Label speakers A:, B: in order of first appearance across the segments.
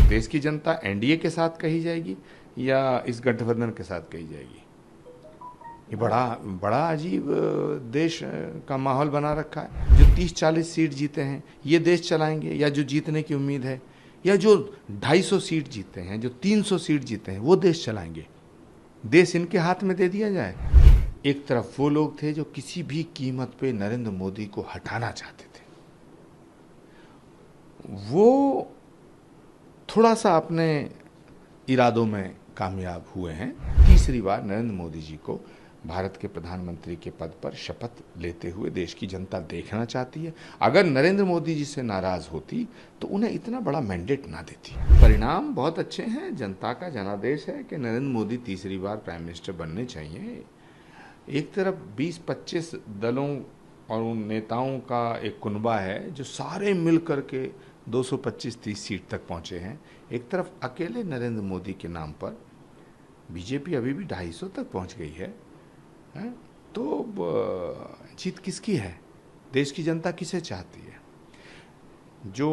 A: देश की जनता एनडीए के साथ कही जाएगी या इस गठबंधन के साथ कही जाएगी? ये बड़ा बड़ा अजीब देश का माहौल बना रखा है। जो 30-40 सीट जीते हैं ये देश चलाएंगे, या जो जीतने की उम्मीद है, या जो 250 सीट जीते हैं, जो 300 सीट जीते हैं, वो देश चलाएंगे? देश इनके हाथ में दे दिया जाए। एक तरफ वो लोग थे जो किसी भी कीमत पे नरेंद्र मोदी को हटाना चाहते थे, वो थोड़ा सा अपने इरादों में कामयाब हुए हैं। तीसरी बार नरेंद्र मोदी जी को भारत के प्रधानमंत्री के पद पर शपथ लेते हुए देश की जनता देखना चाहती है। अगर नरेंद्र मोदी जी से नाराज होती तो उन्हें इतना बड़ा मैंडेट ना देती। परिणाम बहुत अच्छे हैं, जनता का जनादेश है कि नरेंद्र मोदी तीसरी बार प्राइम मिनिस्टर बनने चाहिए। एक तरफ 20-25 दलों और उन नेताओं का एक कुनबा है जो सारे मिल करके 225-30 सीट तक पहुंचे हैं। एक तरफ अकेले नरेंद्र मोदी के नाम पर बीजेपी अभी भी 250 तक पहुंच गई है। तो जीत किसकी है? देश की जनता किसे चाहती है? जो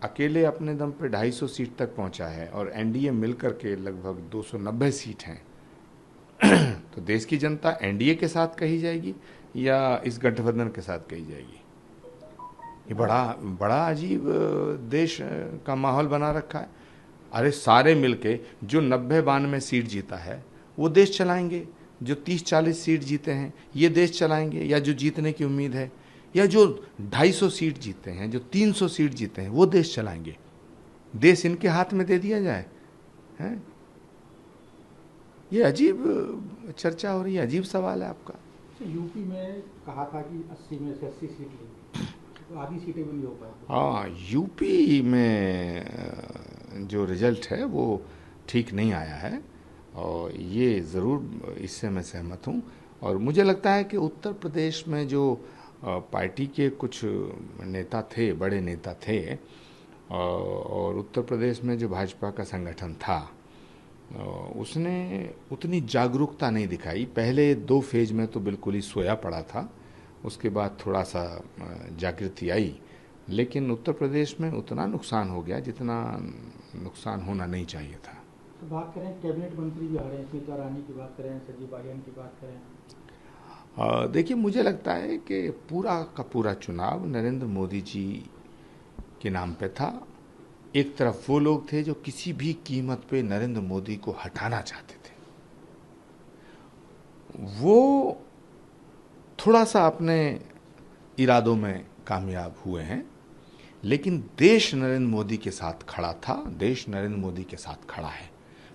A: अकेले अपने दम पे 250 सीट तक पहुंचा है और एनडीए मिलकर के लगभग 290 सीट हैं, तो देश की जनता एनडीए के साथ कही जाएगी या इस गठबंधन के साथ कही जाएगी? ये बड़ा बड़ा अजीब देश का माहौल बना रखा है। अरे सारे मिलके जो 90-92 सीट जीता है वो देश चलाएंगे, जो 30-40 सीट जीते हैं ये देश चलाएंगे, या जो जीतने की उम्मीद है, या जो 250 सीट जीते हैं, जो 300 सीट जीते हैं, वो देश चलाएंगे? देश इनके हाथ में दे दिया जाए? हैं? ये अजीब चर्चा हो रही है, अजीब सवाल है आपका।
B: यूपी में कहा था कि 80 में से 80 सीट लेंगे, तो आधी सीटें भी नहीं हो पाई।
A: हाँ, यूपी में जो रिजल्ट है वो ठीक नहीं आया है, और ये ज़रूर इससे मैं सहमत हूँ। और मुझे लगता है कि उत्तर प्रदेश में जो पार्टी के कुछ नेता थे, बड़े नेता थे, और उत्तर प्रदेश में जो भाजपा का संगठन था, उसने उतनी जागरूकता नहीं दिखाई। पहले 2 फेज में तो बिल्कुल ही सोया पड़ा था, उसके बाद थोड़ा सा जागृति आई, लेकिन उत्तर प्रदेश में उतना नुकसान हो गया जितना नुकसान होना नहीं चाहिए था।
B: तो बात करें, कैबिनेट मंत्री भी आ रहे हैं, स्मिता ईरानी की बात करें, संजीव बालियान की बात करें।
A: देखिए, मुझे लगता है कि पूरा का पूरा चुनाव नरेंद्र मोदी जी के नाम पे था। एक तरफ वो लोग थे जो किसी भी कीमत पे नरेंद्र मोदी को हटाना चाहते थे, वो थोड़ा सा अपने इरादों में कामयाब हुए हैं। लेकिन देश नरेंद्र मोदी के साथ खड़ा था, देश नरेंद्र मोदी के साथ खड़ा है।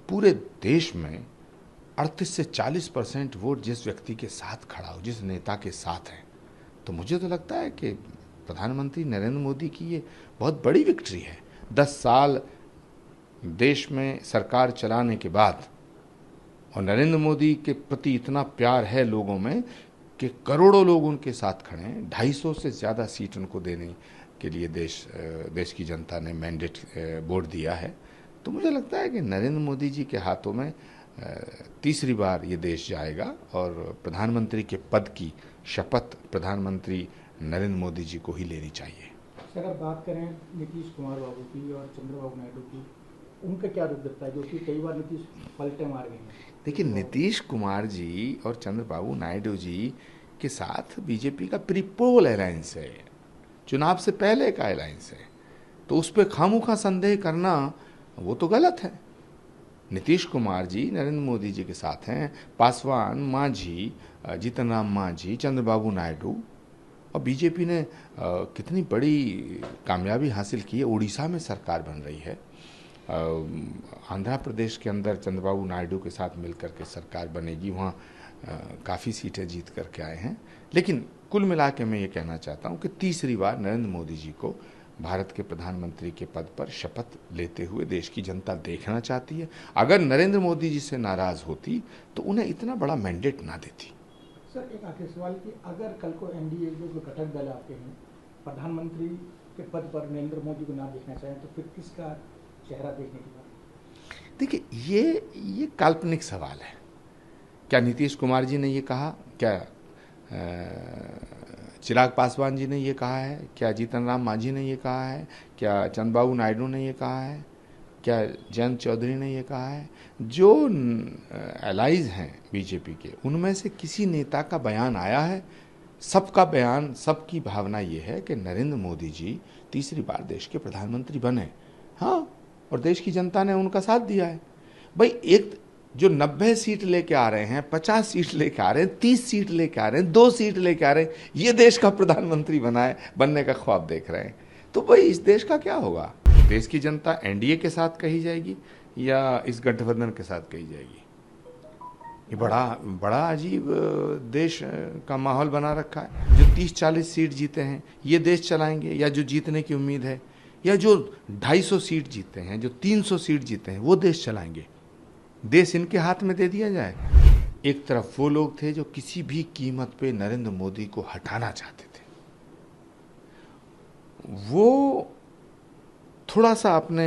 A: पूरे देश में 38 से 40% वोट जिस व्यक्ति के साथ खड़ा हो, जिस नेता के साथ है, तो मुझे तो लगता है कि प्रधानमंत्री नरेंद्र मोदी की ये बहुत बड़ी विक्ट्री है। 10 साल देश में सरकार चलाने के बाद, और नरेंद्र मोदी के प्रति इतना प्यार है लोगों में कि करोड़ों लोग उनके साथ खड़े हैं। 250 से ज़्यादा सीट उनको देने के लिए देश की जनता ने मैंडेट वोट दिया है। तो मुझे लगता है कि नरेंद्र मोदी जी के हाथों में तीसरी बार ये देश जाएगा, और प्रधानमंत्री के पद की शपथ प्रधानमंत्री नरेंद्र मोदी जी को ही लेनी चाहिए।
B: अगर बात करें नीतीश कुमार बाबू की और चंद्रबाबू नायडू की, उनका क्या रुख दिखता है, जो कि कई बार नीतीश पलटे मार गए हैं?
A: देखिए, नीतीश कुमार जी और चंद्रबाबू नायडू जी के साथ बीजेपी का प्रीपोल अलायंस है, चुनाव से पहले का अलायंस है, तो उस पर खामोखा संदेह करना वो तो गलत है। नीतीश कुमार जी नरेंद्र मोदी जी के साथ हैं, पासवान, मांझी, जीतन राम मांझी, चंद्रबाबू नायडू, और बीजेपी ने कितनी बड़ी कामयाबी हासिल की है। उड़ीसा में सरकार बन रही है, आंध्र प्रदेश के अंदर चंद्रबाबू नायडू के साथ मिलकर के सरकार बनेगी, वहाँ काफ़ी सीटें जीत करके आए हैं। लेकिन कुल मिला के मैं ये कहना चाहता हूँ कि तीसरी बार नरेंद्र मोदी जी को भारत के प्रधानमंत्री के पद पर शपथ लेते हुए देश की जनता देखना चाहती है। अगर नरेंद्र मोदी जी से नाराज होती तो उन्हें इतना बड़ा मैंडेट ना देती।
B: सर, एक आखिरी सवाल कि अगर कल को एनडीए जो घटक दल आपके हैं प्रधानमंत्री के पद पर नरेंद्र मोदी को ना देखना चाहें, तो फिर किसका चेहरा देखने की बात?
A: देखिए, ये काल्पनिक सवाल है। क्या नीतीश कुमार जी ने ये कहा? क्या चिराग पासवान जी ने ये कहा है? क्या जीतन राम मांझी ने ये कहा है? क्या चंद्रबाबू नायडू ने ये कहा है? क्या जयंत चौधरी ने ये कहा है? जो एलाइज हैं बीजेपी के, उनमें से किसी नेता का बयान आया है? सबका बयान, सबकी भावना ये है कि नरेंद्र मोदी जी तीसरी बार देश के प्रधानमंत्री बने। हाँ, और देश की जनता ने उनका साथ दिया है। भाई, एक जो 90 सीट लेके आ रहे हैं, 50 सीट लेके आ रहे हैं, 30 सीट लेके आ रहे हैं, 2 सीट लेके आ रहे हैं, ये देश का प्रधानमंत्री बनने का ख्वाब देख रहे हैं, तो भाई इस देश का क्या होगा? देश की जनता एनडीए के साथ कही जाएगी या इस गठबंधन के साथ कही जाएगी? ये बड़ा बड़ा अजीब देश का माहौल बना रखा है। जो 30-40 सीट जीते हैं ये देश चलाएंगे, या जो जीतने की उम्मीद है, या जो 250 सीट जीते हैं, जो 300 सीट जीते हैं, वो देश चलाएंगे? देश इनके हाथ में दे दिया जाए। एक तरफ वो लोग थे जो किसी भी कीमत पे नरेंद्र मोदी को हटाना चाहते थे, वो थोड़ा सा अपने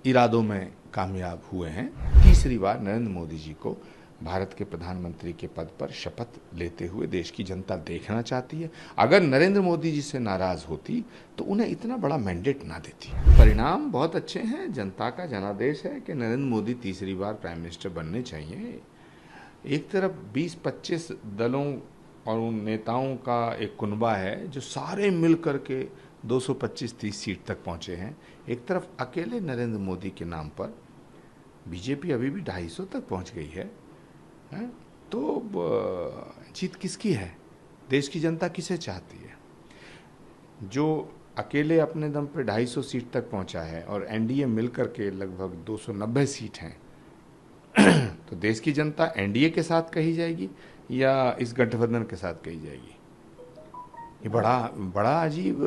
A: इरादों में कामयाब हुए हैं। तीसरी बार नरेंद्र मोदी जी को भारत के प्रधानमंत्री के पद पर शपथ लेते हुए देश की जनता देखना चाहती है। अगर नरेंद्र मोदी जी से नाराज होती तो उन्हें इतना बड़ा मैंडेट ना देती। परिणाम बहुत अच्छे हैं। जनता का जनादेश है कि नरेंद्र मोदी तीसरी बार प्राइम मिनिस्टर बनने चाहिए। एक तरफ 20-25 दलों और उन नेताओं का एक कुनबा है जो सारे मिल करके 225-30 सीट तक पहुंचे हैं। एक तरफ अकेले नरेंद्र मोदी के नाम पर बीजेपी अभी भी 250 तक पहुंच गई है। तो जीत किसकी है? देश की जनता किसे चाहती है? जो अकेले अपने दम पे 250 सीट तक पहुंचा है और एनडीए मिलकर के लगभग 290 सीट हैं, तो देश की जनता एनडीए के साथ कही जाएगी या इस गठबंधन के साथ कही जाएगी? ये बड़ा अजीब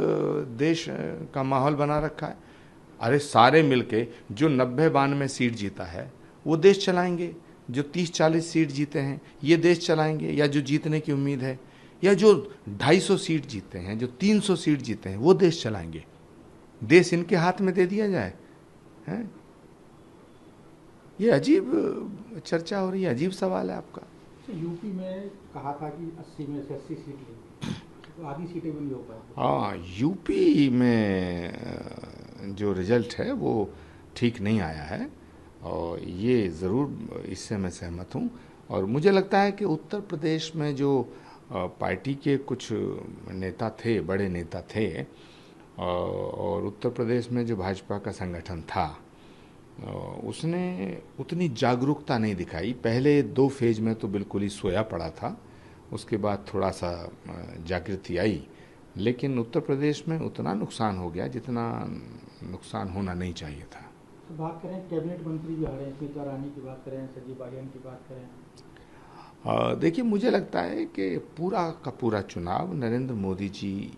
A: देश का माहौल बना रखा है। अरे सारे मिलके जो 90-92 सीट जीता है वो देश चलाएंगे, जो 30-40 सीट जीते हैं ये देश चलाएंगे, या जो जीतने की उम्मीद है, या जो 250 सीट जीते हैं, जो 300 सीट जीते हैं, वो देश चलाएंगे? देश इनके हाथ में दे दिया जाए? हैं? ये अजीब चर्चा हो रही है, अजीब सवाल है आपका।
B: यूपी में कहा था कि 80 में से 80 सीट लेंगे, तो आधी सीटें भी नहीं हो पाई।
A: हाँ, यूपी में जो रिजल्ट है वो ठीक नहीं आया है, और ये ज़रूर इससे मैं सहमत हूँ। और मुझे लगता है कि उत्तर प्रदेश में जो पार्टी के कुछ नेता थे, बड़े नेता थे, और उत्तर प्रदेश में जो भाजपा का संगठन था, उसने उतनी जागरूकता नहीं दिखाई। पहले 2 फेज में तो बिल्कुल ही सोया पड़ा था, उसके बाद थोड़ा सा जागृति आई, लेकिन उत्तर प्रदेश में उतना नुकसान हो गया जितना नुकसान होना नहीं चाहिए था।
B: तो बात करें, कैबिनेट मंत्री भी हारे, स्मिता ईरानी की बात करें, संजीव बालियान की बात करें।
A: देखिए, मुझे लगता है कि पूरा का पूरा चुनाव नरेंद्र मोदी जी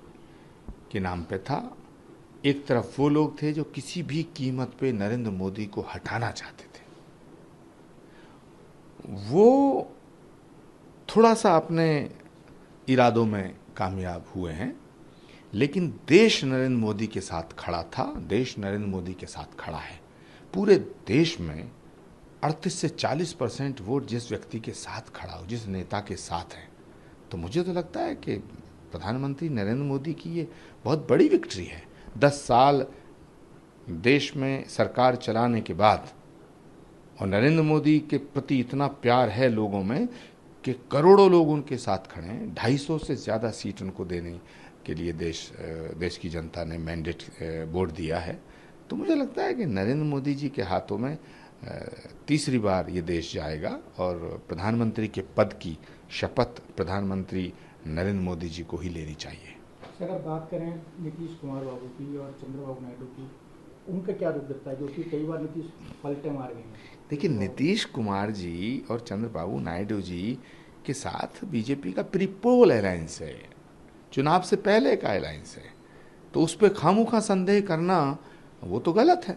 A: के नाम पे था। एक तरफ वो लोग थे जो किसी भी कीमत पे नरेंद्र मोदी को हटाना चाहते थे, वो थोड़ा सा अपने इरादों में कामयाब हुए हैं। लेकिन देश नरेंद्र मोदी के साथ खड़ा था, देश नरेंद्र मोदी के साथ खड़ा है। पूरे देश में 38 से 40% वोट जिस व्यक्ति के साथ खड़ा हो, जिस नेता के साथ है, तो मुझे तो लगता है कि प्रधानमंत्री नरेंद्र मोदी की ये बहुत बड़ी विक्ट्री है। 10 साल देश में सरकार चलाने के बाद, और नरेंद्र मोदी के प्रति इतना प्यार है लोगों में कि करोड़ों लोग उनके साथ खड़े हैं। 250 से ज़्यादा सीट उनको देने के लिए देश की जनता ने मैंडेट वोट दिया है। तो मुझे लगता है कि नरेंद्र मोदी जी के हाथों में तीसरी बार ये देश जाएगा, और प्रधानमंत्री के पद की शपथ प्रधानमंत्री नरेंद्र मोदी जी को ही लेनी चाहिए।
B: अगर बात करें नीतीश कुमार बाबू की और चंद्रबाबू नायडू की, उनका क्या रुख दिखता है, क्योंकि कई बार नीतीश पलटे मार गए हैं?
A: देखिए, नीतीश कुमार जी और चंद्रबाबू नायडू जी के साथ बीजेपी का प्रीपोल अलायंस है, चुनाव से पहले का अलायंस है, तो उस पर खामोखा संदेह करना वो तो गलत है।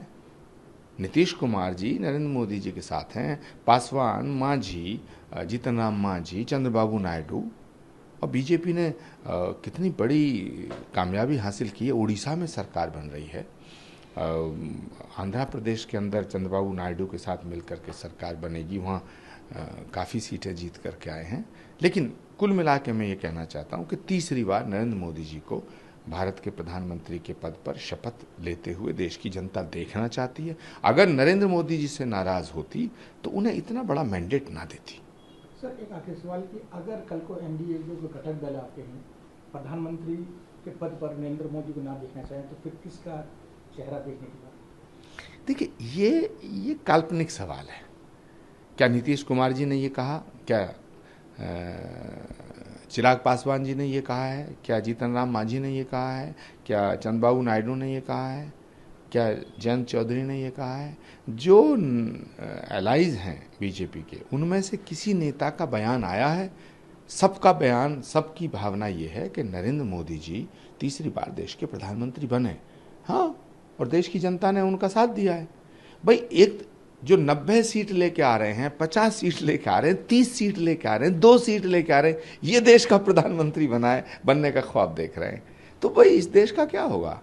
A: नीतीश कुमार जी नरेंद्र मोदी जी के साथ हैं, पासवान, मांझी, जीतन राम मांझी, चंद्रबाबू नायडू, और बीजेपी ने कितनी बड़ी कामयाबी हासिल की है। उड़ीसा में सरकार बन रही है, आंध्र प्रदेश के अंदर चंद्रबाबू नायडू के साथ मिलकर के सरकार बनेगी, वहाँ काफ़ी सीटें जीत करके आए हैं। लेकिन कुल मिला के मैं ये कहना चाहता हूँ कि तीसरी बार नरेंद्र मोदी जी को भारत के प्रधानमंत्री के पद पर शपथ लेते हुए देश की जनता देखना चाहती है। अगर नरेंद्र मोदी जी से नाराज होती तो उन्हें इतना बड़ा मैंडेट ना देती।
B: सर, एक आखिरी सवाल कि अगर कल को एनडीए जो घटक दल आपके हैं प्रधानमंत्री के पद पर नरेंद्र मोदी को ना देखना चाहें तो फिर किसका चेहरा देखने की बात?
A: देखिए, ये काल्पनिक सवाल है। क्या नीतीश कुमार जी ने ये कहा? क्या चिराग पासवान जी ने ये कहा है? क्या जीतन राम मांझी ने ये कहा है? क्या चंद्रबाबू नायडू ने ये कहा है? क्या जयंत चौधरी ने ये कहा है? जो एलाइज हैं बीजेपी के, उनमें से किसी नेता का बयान आया है? सबका बयान, सबकी भावना ये है कि नरेंद्र मोदी जी तीसरी बार देश के प्रधानमंत्री बने। हाँ, और देश की जनता ने उनका साथ दिया है। भाई, एक जो 90 सीट लेके आ रहे हैं, 50 सीट लेके आ रहे हैं, 30 सीट लेके आ रहे हैं, 2 सीट लेके आ रहे हैं, ये देश का प्रधानमंत्री बनने का ख्वाब देख रहे हैं, तो भाई इस देश का क्या होगा?